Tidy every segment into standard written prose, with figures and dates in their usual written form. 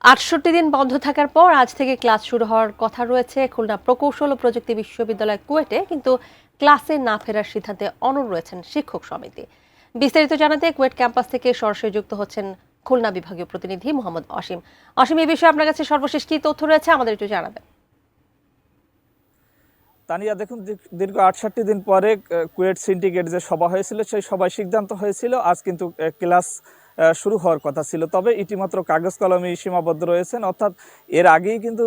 ৬৮ দিন বন্ধ থাকার পর আজ থেকে ক্লাস শুরু হওয়ার কথা রয়েছে খুলনা প্রকৌশল ও প্রযুক্তি বিশ্ববিদ্যালয় কুয়েটে, কিন্তু ক্লাসে না ফেরার সিদ্ধান্তে অনড় রয়েছেন শিক্ষক সমিতি। বিস্তারিত জানাতে কুয়েট ক্যাম্পাস থেকে সরাসরি যুক্ত হচ্ছেন খুলনা বিভাগীয় প্রতিনিধি মোহাম্মদ অসীম। অসীম, এই বিষয়ে আপনার কাছে সর্বশেষ কি তথ্য রয়েছে আমাদের একটু জানাবেন। তানিয়া, দেখুন, দীর্ঘ ৬৮ দিন পরে কুয়েট সিন্ডিকেট যে সভা হয়েছিল সেই সভায় সিদ্ধান্ত হয়েছিল আজ কিন্তু ক্লাস শুরু হওয়ার কথা ছিল। তবে ইতিমাত্র কাগজ কলমে সীমাবদ্ধ রয়েছেন, অর্থাৎ এর আগেই কিন্তু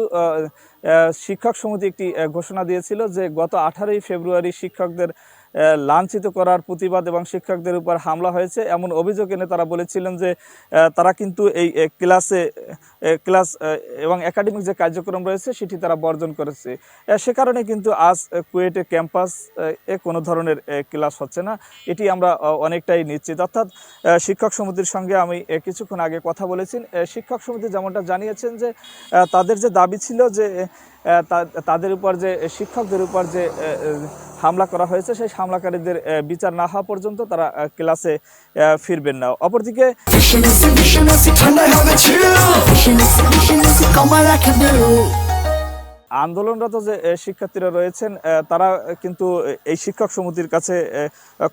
শিক্ষক সমিতি একটি ঘোষণা দিয়েছিল যে গত 18ই ফেব্রুয়ারি শিক্ষকদের লাঞ্ছিত করার প্রতিবাদ এবং শিক্ষকদের উপর হামলা হয়েছে এমন অভিযোগ এনে তারা বলেছিলেন যে তারা কিন্তু এই ক্লাস এবং একাডেমিক যে কার্যক্রম রয়েছে সেটি তারা বর্জন করেছে। সে কারণে কিন্তু আজ কুয়েটে ক্যাম্পাস কোনো ধরনের ক্লাস হচ্ছে না, এটি আমরা অনেকটাই নিশ্চিত। অর্থাৎ শিক্ষক সমিতির সঙ্গে আমি কিছুক্ষণ আগে কথা বলেছি। শিক্ষক সমিতি যেমনটা জানিয়েছেন যে তাদের যে দাবি ছিল যে তাদের উপর যে শিক্ষকদের উপর যে হামলা করা হয়েছে সেই হামলাকারীদের বিচার না হওয়া পর্যন্ত তারা ক্লাসে ফিরবেন না। অপরদিকে আন্দোলনরত যে শিক্ষার্থীরা রয়েছেন তারা কিন্তু এই শিক্ষক সমিতির কাছে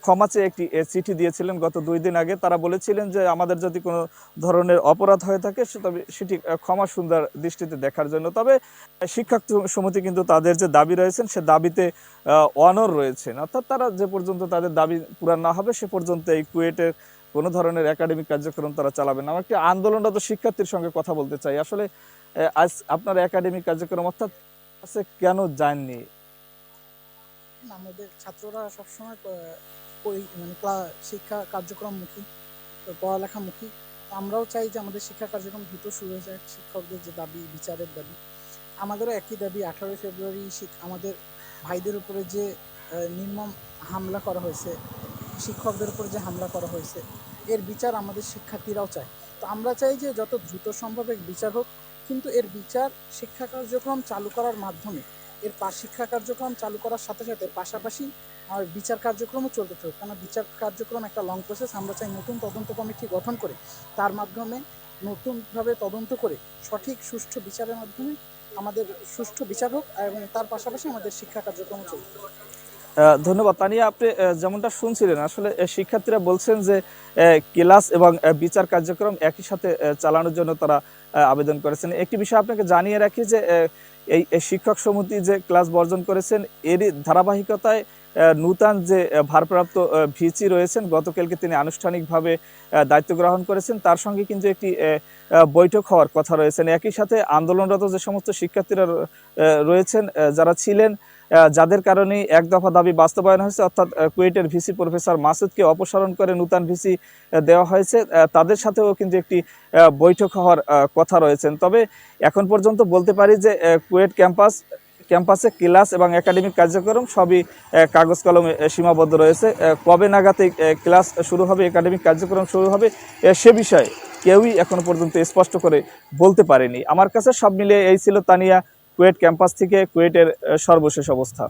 ক্ষমা চেয়ে একটি চিঠি দিয়েছিলেন গত 2 দিন আগে। তারা বলেছিলেন যে আমাদের যদি কোনো ধরনের অপরাধ হয়ে থাকে তবে সেটি ক্ষমা সুন্দর দৃষ্টিতে দেখার জন্য। তবে শিক্ষক সমিতি কিন্তু তাদের যে দাবি রয়েছেন সে দাবিতে অনড় রয়েছেন, অর্থাৎ তারা যে পর্যন্ত তাদের দাবি পূরণ না হবে সে পর্যন্ত এই কুয়েটের কোনো ধরনের একাডেমিক কার্যক্রম তারা চালাবেন না। আমরা একটি আন্দোলনরত শিক্ষার্থীর সঙ্গে কথা বলতে চাই। আসলে আজ আপনার একাডেমিক কার্যক্রম অর্থাৎ কেন যাননি? আমাদের ছাত্ররা সবসময় মানে শিক্ষা কার্যক্রমমুখী, পড়ালেখামুখী। আমরাও চাই যে আমাদের শিক্ষা কার্যক্রম দ্রুত শুরু হয়ে যায়। শিক্ষকদের যে দাবি, বিচারের দাবি, আমাদেরও একই দাবি। 18 ফেব্রুয়ারি আমাদের ভাইদের উপরে যে নির্মম হামলা করা হয়েছে, শিক্ষকদের উপরে যে হামলা করা হয়েছে, এর বিচার আমাদের শিক্ষার্থীরাও চায়। তো আমরা চাই যে যত দ্রুত সম্ভব এক বিচার হোক, কিন্তু এর বিচার শিক্ষা কার্যক্রম চালু করার মাধ্যমে, শিক্ষা কার্যক্রম চালু করার সাথে সাথে পাশাপাশি আর বিচার কার্যক্রমও চলতে থাকুক। কারণ বিচার কার্যক্রম একটা লং প্রসেস। আমরা চাই নতুন তদন্ত কমিটি গঠন করে তার মাধ্যমে নতুনভাবে তদন্ত করে সঠিক সুষ্ঠু বিচারের মাধ্যমে আমাদের সুষ্ঠু বিচার হোক এবং তার পাশাপাশি আমাদের শিক্ষা কার্যক্রমও চলতে থাকুক। ধন্যবাদ তানিয়া। আপনি যেমনটা শুনছিলেন, আসলে শিক্ষার্থীরা বলছেন যে ক্লাস এবং বিচার কার্যক্রম একই সাথে চালানোর জন্য তারা আবেদন করেছেন। একটি বিষয় আপনাকে জানিয়ে রাখি যে এই শিক্ষক সমিতি যে ক্লাস বর্জন করেছেন এরই ধারাবাহিকতায় নূতন যে ভারপ্রাপ্ত ভিসি রয়েছেন গতকালকে তিনি আনুষ্ঠানিকভাবে দায়িত্ব গ্রহণ করেছেন, তার সঙ্গে কিন্তু একটি বৈঠক হওয়ার কথা রয়েছেন। একই সাথে আন্দোলনরত যে সমস্ত শিক্ষার্থীরা রয়েছেন যারা ছিলেন, যাদের কারণে এক দফা দাবি বাস্তবায়ন হয়েছে, অর্থাৎ কুয়েটের ভিসি প্রফেসর মাসুদকে অপসারণ করে নূতন ভিসি দেওয়া হয়েছে, তাদের সাথেও কিন্তু একটি বৈঠক হওয়ার কথা রয়েছেন। তবে এখন পর্যন্ত বলতে পারি যে কুয়েট ক্যাম্পাসে ক্লাস এবং একাডেমিক কার্যক্রম সবই কাগজ কলমে সীমাবদ্ধ রয়েছে। কবে নাগাদ ক্লাস শুরু হবে, একাডেমিক কার্যক্রম শুরু হবে সে বিষয়ে কেউই এখনো পর্যন্ত স্পষ্ট করে বলতে পারেনি। আমার কাছে সব মিলিয়ে এই ছিল তানিয়া কুয়েট ক্যাম্পাস থেকে কুয়েটের সর্বশেষ অবস্থা।